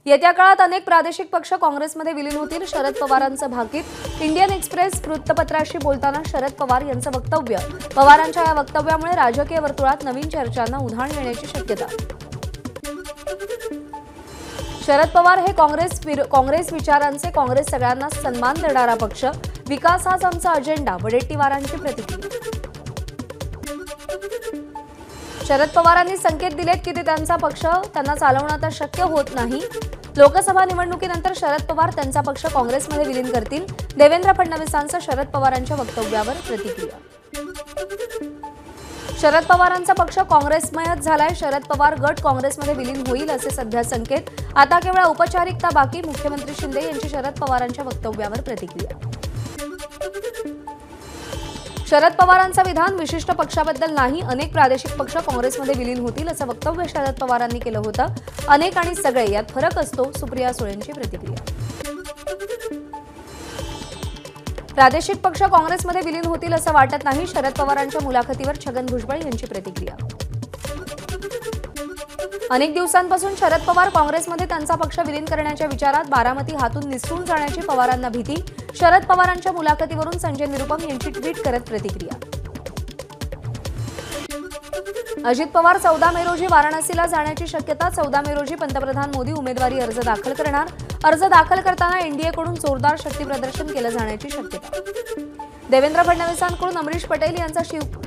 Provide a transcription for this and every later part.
येत्या काळात अनेक प्रादेशिक पक्ष काँग्रेसमध्ये विलीन होतील. शरद पवारांचं भाकीत. इंडियन एक्सप्रेस वृत्तपत्राशी बोलताना शरद पवार यांचं वक्तव्य. पवारांच्या या वक्तव्यामुळे राजकीय वर्तुळात नवीन चर्चांना उधाण येण्याची शक्यता. शरद पवार हे काँग्रेस विचारांचे, काँग्रेस सगळ्यांना सन्मान देणारा पक्ष. विकास हाच आमचा अजेंडा. वडेट्टीवारांची प्रतिक्रिया. शरद पवारांनी संकेत दिलेत की ते त्यांचा पक्ष त्यांना चालवणं आता शक्य होत नाही. लोकसभा निवडणुकीनंतर शरद पवार त्यांचा पक्ष काँग्रेसमध्ये विलीन करतील. देवेंद्र फडणवीसांचं शरद पवारांच्या वक्तव्यावर प्रतिक्रिया. शरद पवारांचा पक्ष काँग्रेसमयच झालाय. शरद पवार गट काँग्रेसमध्ये विलीन होईल असे सध्या संकेत. आता केवळ औपचारिकता बाकी. मुख्यमंत्री शिंदे यांची शरद पवारांच्या वक्तव्यावर प्रतिक्रिया. शरद पवारांचं विधान विशिष्ट पक्षाबद्दल नाही. अनेक प्रादेशिक पक्ष काँग्रेसमध्ये विलीन होतील असं वक्तव्य शरद पवारांनी केलं होतं. अनेक आणि सगळे यात फरक असतो. सुप्रिया सुळेंची प्रतिक्रिया. प्रादेशिक पक्ष काँग्रेसमध्ये विलीन होतील असं वाटत नाही. शरद पवारांच्या मुलाखतीवर छगन भुजबळ यांची प्रतिक्रिया. अनेक दिवसांपासून शरद पवार काँग्रेसमध्ये त्यांचा पक्ष विलीन करण्याच्या विचारात. बारामती हातून निसटून जाण्याची पवारांना भीती. शरद पवारांच्या मुलाखतीवरून संजय निरुपम यांची ट्विट करत प्रतिक्रिया. अजित पवार 14 मे रोजी वाराणसीला जाण्याची शक्यता. 14 मे रोजी पंतप्रधान मोदी उमेदवारी अर्ज दाखल करणार. अर्ज दाखल करताना एनडीएकडून जोरदार शक्तीप्रदर्शन केलं जाण्याची शक्यता. देवेंद्र फडणवीसांकडून अमरीश पटेल यांचा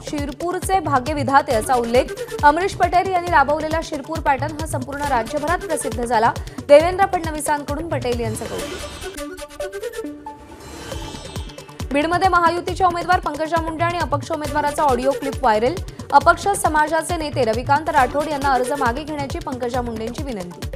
शिरपूरचे भाग्यविधाते असा उल्लेख. अमरीश पटेल यांनी राबवलेला शिरपूर पॅटर्न हा संपूर्ण राज्यभरात प्रसिद्ध झाला. देवेंद्र फडणवीसांकडून पटेल यांचं कौतुक. बीडमध्ये महायुतीच्या उमेदवार पंकजा मुंडे आणि अपक्ष उमेदवाराचा ऑडिओ क्लिप व्हायरल. अपक्ष समाजाचे नेते रविकांत राठोड यांना अर्ज मागे घेण्याची पंकजा मुंडेंची विनंती.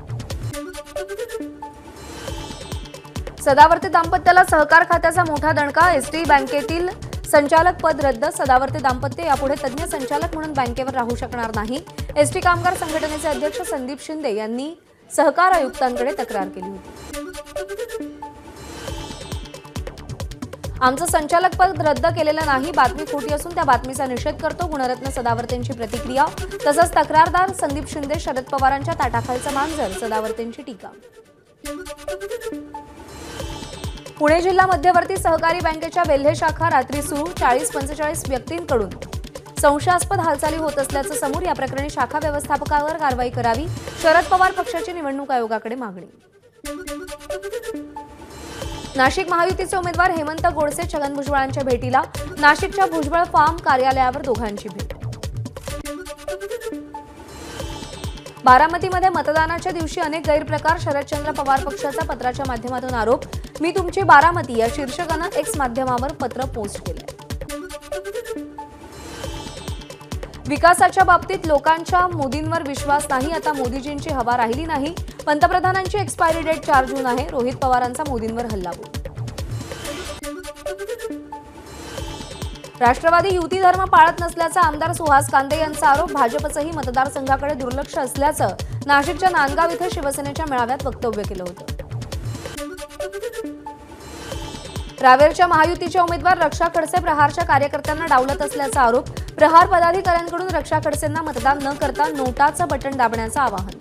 सदावर्ते दाम्पत्याला सहकार खात्याचा मोठा दणका. एसटी बँकेतील संचालक पद रद्द. सदावर्ते दाम्पत्य यापुढे तज्ज्ञ संचालक म्हणून बँकेवर राहू शकणार नाही. एसटी कामगार संघटनेचे अध्यक्ष संदीप शिंदे यांनी सहकार आयुक्तांकडे तक्रार केली होती. आमचं संचालक पद रद्द केलेलं नाही. बातमी खोटी असून त्या बातमीचा निषेध करतो. गुणरत्न सदावर्तेंची प्रतिक्रिया. तसंच तक्रारदार संदीप शिंदे शरद पवारांच्या ताटाखालचं मांजर. सदावर्तेंची टीका. पुणे जिल्हा मध्यवर्ती सहकारी बँकेच्या वेल्हे शाखा रात्री सुरू. 40-45 व्यक्तींकडून संशयास्पद हालचाली होत असल्याचं समोर. या प्रकरणी शाखा व्यवस्थापकावर कारवाई करावी. शरद पवार पक्षाची निवडणूक आयोगाकडे मागणी. नाशिक महायुतीचे उमेदवार हेमंत गोडसे छगन भुजबळांच्या भेटीला. नाशिकच्या भुजबळ फार्म कार्यालयावर दोघांची भेट. बारामतीमध्ये मतदानाच्या दिवशी अनेक गैरप्रकार. शरदचंद्र पवार पक्षाचा पत्राच्या माध्यमातून आरोप. मी तुमची बारामती या शीर्षकानं एक्स माध्यमावर पत्र पोस्ट केलंय. विकासाच्या बाबतीत लोकांच्या मोदींवर विश्वास नाही. आता मोदीजींची हवा राहिली नाही. पंतप्रधानांची एक्सपायरी डेट 4 जून आहे. रोहित पवारांचा मोदींवर हल्लाबोल. राष्ट्रवादी युती धर्म पाळत नसल्याचा आमदार सुहास कांदे यांचा आरोप. भाजपचंही मतदारसंघाकडे दुर्लक्ष असल्याचं नाशिकच्या नांदगाव इथे शिवसेनेच्या मेळाव्यात वक्तव्य केलं होतं. रावेरच्या महायुतीचे उमेदवार रक्षा खडसे प्रहारच्या कार्यकर्त्यांना डावलत असल्याचा आरोप. प्रहार पदाधिकाऱ्यांकडून रक्षा खडसेंना मतदान न करता नोटाचं बटन दाबण्याचं आवाहन.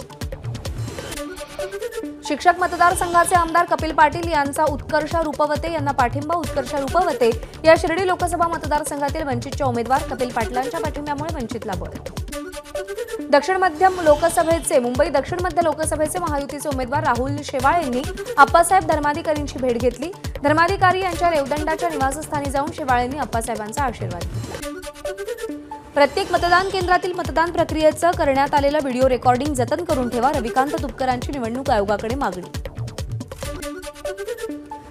शिक्षक मतदारसंघाचे आमदार कपिल पाटील यांचा उत्कर्ष रुपवते यांना पाठिंबा. उत्कर्ष रुपवते या शिर्डी लोकसभा मतदारसंघातील वंचितच्या उमेदवार. कपिल पाटलांच्या पाठिंब्यामुळे वंचितला बळ. मुंबई दक्षिण मध्य लोकसभेचे महायुतीचे उमेदवार राहुल शेवाळ यांनी अप्पासाहेब धर्माधिकारींची भेट घेतली. धर्माधिकारी यांच्या रेवदंडाच्या निवासस्थानी जाऊन शेवाळ यांनी अप्पासाहेबांचा आशीर्वाद घेतला. प्रत्येक मतदान केंद्रातील मतदान प्रक्रियेचं करण्यात आलेलं व्हिडिओ रेकॉर्डिंग जतन करून ठेवा. रविकांत तुपकरांची निवडणूक आयोगाकडे मागणी.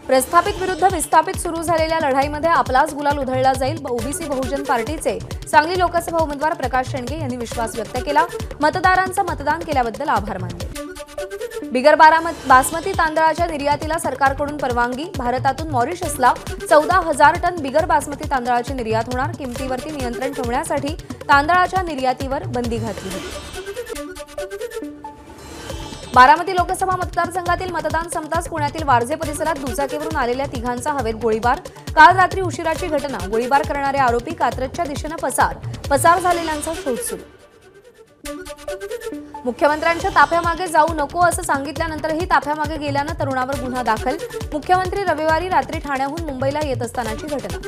प्रस्थापित विरुद्ध विस्थापित सुरू झालेल्या लढाईमध्ये आपलाच गुलाल उधळला जाईल. ओबीसी बहुजन पार्टीचे सांगली लोकसभा उमेदवार प्रकाश शेंडगे यांनी विश्वास व्यक्त केला. मतदारांचं मतदान केल्याबद्दल आभार मानले. बिगर बासमती तांदळाच्या निर्यातीला सरकारकडून परवानगी. भारतातून मॉरिशसला 14,000 टन बिगर बासमती तांदळाची निर्यात होणार. किमतीवरती नियंत्रण ठेवण्यासाठी तांदळाच्या निर्यातीवर बंदी घातली होती. बारामती लोकसभा मतदारसंघातील मतदान संपताच पुण्यातील वारजे परिसरात दुचाकीवरून आलेल्या तिघांचा हवेत गोळीबार. काल रात्री उशिराची घटना. गोळीबार करणारे आरोपी कात्रजच्या दिशेनं पसार झालेल्यांचा शोध सुरू. मुख्यमंत्र्यांच्या ताफ्यामागे जाऊ नको असं सांगितल्यानंतरही ताफ्यामागे गेल्यानं तरुणावर गुन्हा दाखल। मुख्यमंत्री रविवारी रात्री ठाण्याहून मुंबईला येत असतानाची घटना।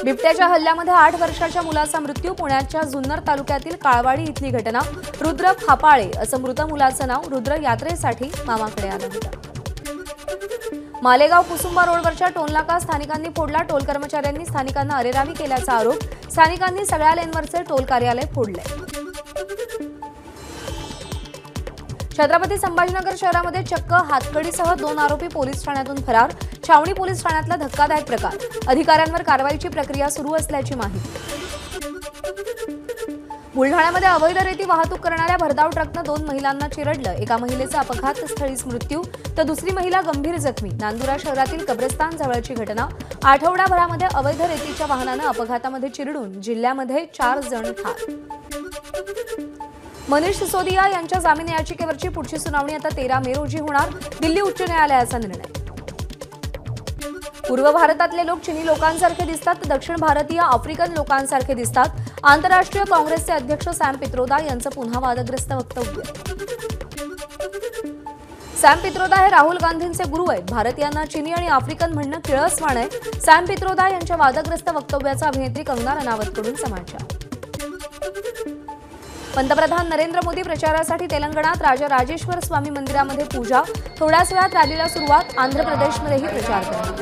बिबट्याच्या हल्ल्यामध्ये 8 वर्षाच्या मुलाचा मृत्यू। पुण्याच्या जुन्नर तालुक्यातील काळवाडी इथली घटना। रुद्र फापाळे असं मृत मुलाचं नाव। रुद्र यात्रेसाठी मामाकडे आला होता। मालेगाव कुसुंबा रोडवरच्या टोल नाका स्थानिकांनी फोडला। टोल कर्मचाऱ्यांनी स्थानिकांना अरेरावी केल्याचा आरोप। स्थानिकांनी सगळ्या लेनवरचे टोल कार्यालय फोडले। छत्रपती संभाजीनगर शहरामध्ये चक्क हातकडीसह 2 आरोपी पोलीस ठाण्यातून फरार। छावणी पोलीस ठाण्यातला धक्कादायक प्रकार। अधिकाऱ्यांवर कारवाईची प्रक्रिया सुरू असल्याची माहिती। बुलढाण्यामध्ये अवैध रेती वाहतूक करणाऱ्या भरधाव ट्रकनं 2 महिलांना चिरडलं। एका महिलेचा अपघातस्थळीच मृत्यू तर दुसरी महिला गंभीर जखमी। नांदुरा शहरातील कब्रस्तान जवळची घटना। आठवडाभरामध्ये अवैध रेतीच्या वाहनानं अपघातामध्ये चिरडून जिल्ह्यामध्ये 4 जण ठार। मनीष सिसोदिया यांच्या जामीन याचिकेवरची पुढची सुनावणी आता 13 मे रोजी होणार। दिल्ली उच्च न्यायालयाचा निर्णय। पूर्व भारतातले लोक चिनी लोकांसारखे दिसतात तर दक्षिण भारतीय आफ्रिकन लोकांसारखे दिसतात। आंतरराष्ट्रीय काँग्रेसचे अध्यक्ष सॅम पित्रोदा यांचं पुन्हा वादग्रस्त वक्तव्य। सॅम पित्रोदा हे राहुल गांधींचे गुरु आहेत। भारतीयांना चिनी आणि आफ्रिकन म्हणणं किळसवाणं आहे। सॅम पित्रोदा यांच्या वादग्रस्त वक्तव्याचा अभिनेत्री कंगना रनावतकडून समाचार। पंतप्रधान नरेंद्र मोदी प्रचारासाठी तेलंगणात राजा राजेश्वर स्वामी मंदिरामध्ये पूजा। थोड्याच वेळात रॅलीला सुरुवात। आंध्र प्रदेशमध्येही प्रचार करणार।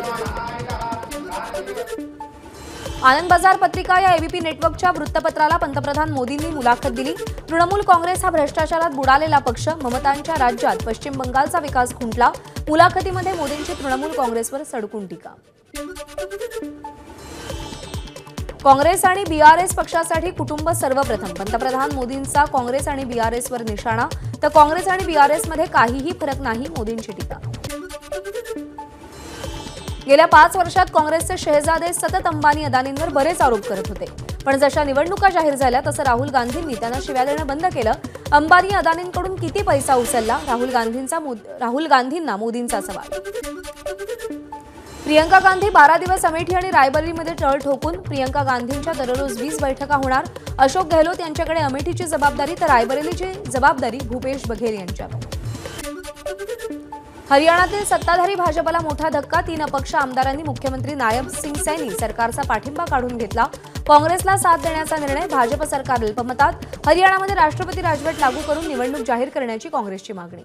आनंद बाजार पत्रिका या एबीपी नेटवर्कच्या वृत्तपत्राला पंतप्रधान मोदींनी मुलाखत दिली। तृणमूल काँग्रेस हा भ्रष्टाचारात बुडालेला पक्ष। ममतांच्या राज्यात पश्चिम बंगालचा विकास खुंटला। मुलाखतीमध्ये मोदींची तृणमूल काँग्रेसवर सडकून टीका। काँग्रेस आणि बीआरएस पक्षासाठी कुटुंब सर्वप्रथम। पंतप्रधान मोदींचा काँग्रेस आणि बीआरएसवर निशाणा तर काँग्रेस आणि बीआरएसमध्ये काहीही फरक नाही, मोदींची टीका। गेल्या 5 वर्षात काँग्रेसचे शहजादे सतत अंबानी अदानींवर बरेच आरोप करत होते, पण जशा निवडणुका जाहीर झाल्या तसं राहुल गांधींनी त्यांना शिव्या देणं बंद केलं। अंबानी अदानींकडून किती पैसा उचलला? राहुल गांधींना मोदींचा सवाल। प्रियंका गांधी 12 दिवस अमेठी आणि रायबरेलीमध्ये टळ ठोकून। प्रियंका गांधींच्या दररोज 20 बैठका होणार। अशोक गहलोत यांच्याकडे अमेठीची जबाबदारी तर रायबरेलीची जबाबदारी भूपेश बघेल यांच्यावर। हरियाणातील सत्ताधारी भाजपला मोठा धक्का। 3 अपक्ष आमदारांनी मुख्यमंत्री नायब सिंग सैनी सरकारचा पाठिंबा काढून घेतला। काँग्रेसला साथ देण्याचा निर्णय। भाजप सरकार अल्पमतात। हरियाणामध्ये राष्ट्रपती राजवट लागू करून निवडणूक जाहीर करण्याची काँग्रेसची मागणी।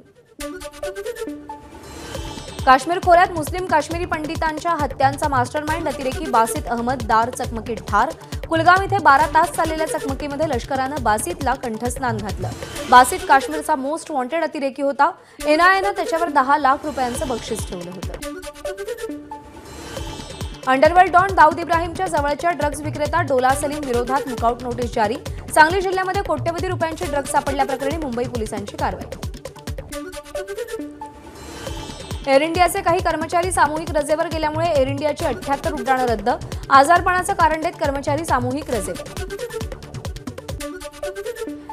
काश्मीर खोऱ्यात मुस्लिम काश्मीरी पंडितांच्या हत्यांचा मास्टरमाइंड अतिरेकी बासित अहमद दार चकमकीत ठार। कुलगाम इथे 12 तास चाललेल्या चकमकीमध्ये लष्करानं बासितला कंठस्नान घातलं। बासित काश्मीरचा मोस्ट वॉन्टेड अतिरेकी होता। एनआयएनं त्याच्यावर 10 लाख रुपयांचं बक्षीस ठेवलं होतं। अंडरवर्ल्ड डॉन दाऊद इब्राहिमच्या जवळच्या ड्रग्ज विक्रेता डोला सलीम विरोधात लुकआउट नोटीस जारी। सांगली जिल्ह्यामध्ये कोट्यवधी रुपयांची ड्रग्ज सापडल्याप्रकरणी मुंबई पोलिसांची कारवाई। एअर इंडियाचे काही कर्मचारी सामूहिक रजेवर गेल्यामुळे एअर इंडियाची 78 उड्डाणं रद्द। आजारपणाचं कारण देत कर्मचारी सामूहिक रजेवर।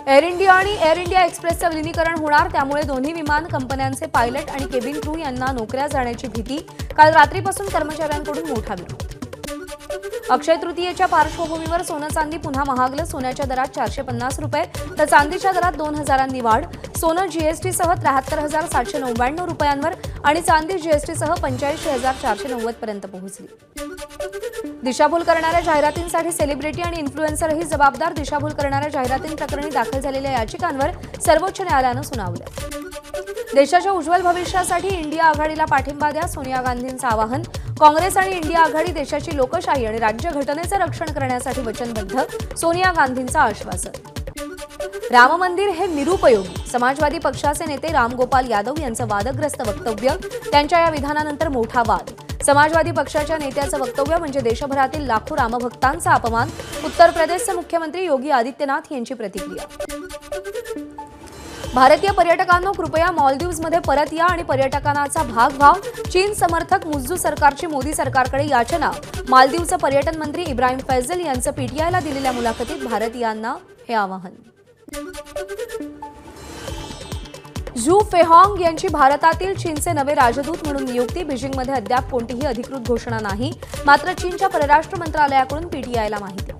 एअर इंडिया आणि एअर इंडिया एक्सप्रेसचं विलीनीकरण होणार, त्यामुळे दोन्ही विमान कंपन्यांचे पायलट आणि केबिन क्रू यांना नोकऱ्या जाण्याची भीती। काल रात्रीपासून कर्मचाऱ्यांकडून मोठा विरोध। अक्षय तृतीयेच्या पार्श्वभूमीवर सोनं चांदी पुन्हा महागलं। सोन्याच्या दरात 450 रुपये तर चांदीच्या दरात 2000 वाढ। सोनं जीएसटीसह 73,799 रुपयांवर आणि चांदी जीएसटीसह 85,490 पर्यंत पोहोचली। दिशाभूल करणाऱ्या जाहिरातींसाठी सेलिब्रिटी आणि इन्फ्लुएन्सरही जबाबदार। दिशाभूल करणाऱ्या जाहिरातींप्रकरणी दाखल झालेल्या याचिकांवर सर्वोच्च न्यायालयानं सुनावलं। देशाच्या उज्ज्वल भविष्यासाठी इंडिया आघाडीला पाठिंबा द्या, सोनिया गांधींचं आवाहन। काँग्रेस आणि इंडिया आघाडी देशाची लोकशाही आणि राज्यघटनेचं रक्षण करण्यासाठी वचनबद्ध, सोनिया गांधींचं आश्वासन। राम मंदिर हे निरुपयोगी। समाजवादी पक्षाचे नेते रामगोपाल यादव यांचं वादग्रस्त वक्तव्य। त्यांच्या या विधानानंतर मोठा वाद। समाजवादी पक्षाच्या नेत्याचं वक्तव्य म्हणजे देशभरातील लाखो रामभक्तांचा अपमान। उत्तर प्रदेशचे मुख्यमंत्री योगी आदित्यनाथ यांची प्रतिक्रिया। भारतीय पर्यटकांनो कृपया मालदीव्समध्ये परत या आणि पर्यटकांचा भाग व्हा। चीन समर्थक मुज्जू सरकारची मोदी सरकारकडे याचना। मालदीवचे पर्यटन मंत्री इब्राहिम फैजल यांचं पीटीआयला दिलेल्या मुलाखतीत भारतीयांना हे आवाहन। झू फेहॉंग यांची भारतातील चीनचे नवे राजदूत म्हणून नियुक्ती। बीजिंगमध्ये अद्याप कोणतीही अधिकृत घोषणा नाही, मात्र चीनच्या परराष्ट्र मंत्रालयाकडून पीटीआयला माहिती।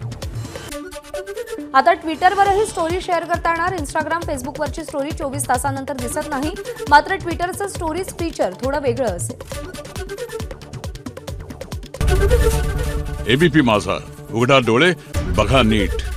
आता ट्विटरवरही स्टोरी शेअर करता येणार. इंस्टाग्राम, फेसबुकवरची स्टोरी 24 तासानंतर दिसत नाही. मात्र ट्विटरचं स्टोरीज फीचर थोडं वेगळं असेल. एबीपी माझा, उघडा डोळे बघा नीट.